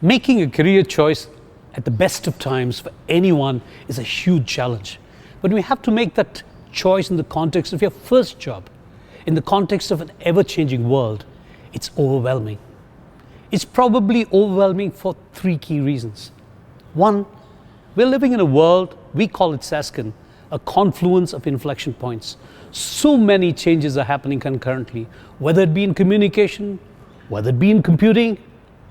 Making a career choice at the best of times for anyone is a huge challenge. But we have to make that choice in the context of your first job, in the context of an ever-changing world. It's overwhelming. It's probably overwhelming for three key reasons. One, we're living in a world, we call it Sasken, a confluence of inflection points. So many changes are happening concurrently, whether it be in communication, whether it be in computing,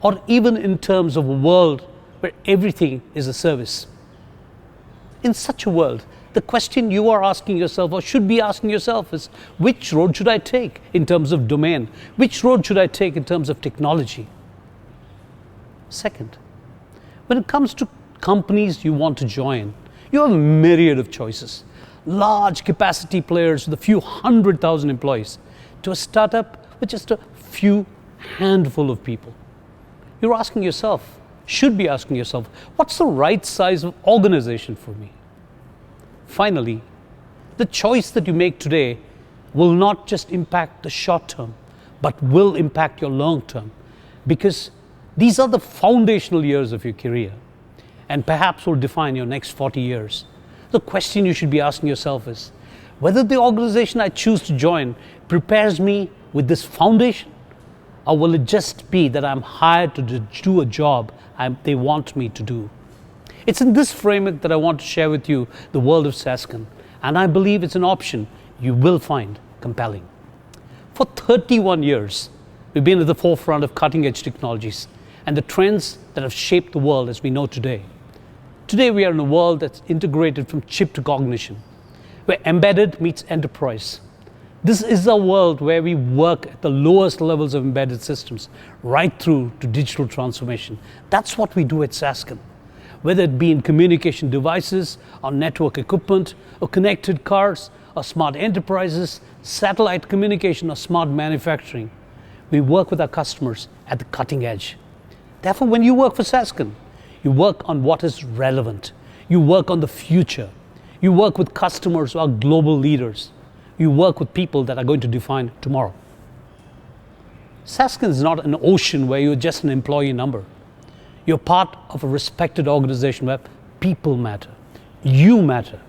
or even in terms of a world where everything is a service. In such a world, the question you are asking yourself or should be asking yourself is, which road should I take in terms of domain? Which road should I take in terms of technology? Second, when it comes to companies you want to join, you have a myriad of choices. Large capacity players with a few 100,000 employees to a startup with just a few handful of people. You're asking yourself, should be asking yourself, what's the right size of organization for me? Finally, the choice that you make today will not just impact the short term, but will impact your long term, because these are the foundational years of your career and perhaps will define your next 40 years. The question you should be asking yourself is whether the organization I choose to join prepares me with this foundation, or will it just be that I'm hired to do a job they want me to do? It's in this framework that I want to share with you the world of Sasken, and I believe it's an option you will find compelling. For 31 years, we've been at the forefront of cutting-edge technologies and the trends that have shaped the world as we know today. Today we are in a world that's integrated from chip to cognition, where embedded meets enterprise. This is a world where we work at the lowest levels of embedded systems, right through to digital transformation. That's what we do at Sasken. Whether it be in communication devices, or network equipment, or connected cars, or smart enterprises, satellite communication, or smart manufacturing, we work with our customers at the cutting edge. Therefore, when you work for Sasken, you work on what is relevant. You work on the future. You work with customers who are global leaders. You work with people that are going to define tomorrow. Sasken is not an ocean where you're just an employee number. You're part of a respected organization where people matter. You matter.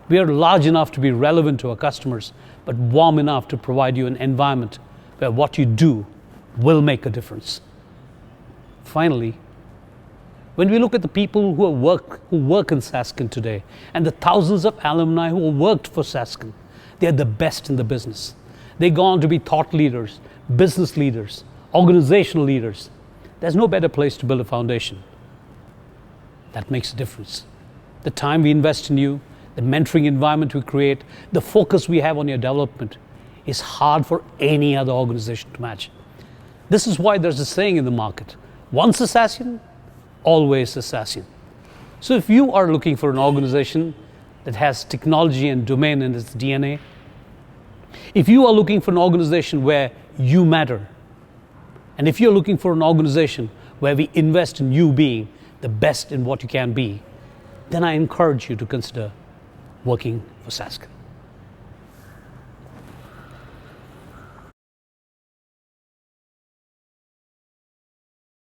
We are large enough to be relevant to our customers, but warm enough to provide you an environment where what you do will make a difference. Finally, when we look at the people who work in Sasken today, and the thousands of alumni who have worked for Sasken, they're the best in the business. They go on to be thought leaders, business leaders, organizational leaders. There's no better place to build a foundation. That makes a difference. The time we invest in you, the mentoring environment we create, the focus we have on your development is hard for any other organization to match. This is why there's a saying in the market, once a Sasken, always a Sasken. So if you are looking for an organization that has technology and domain in its DNA, if you are looking for an organization where you matter, and if you're looking for an organization where we invest in you being the best in what you can be, then I encourage you to consider working for Sasken.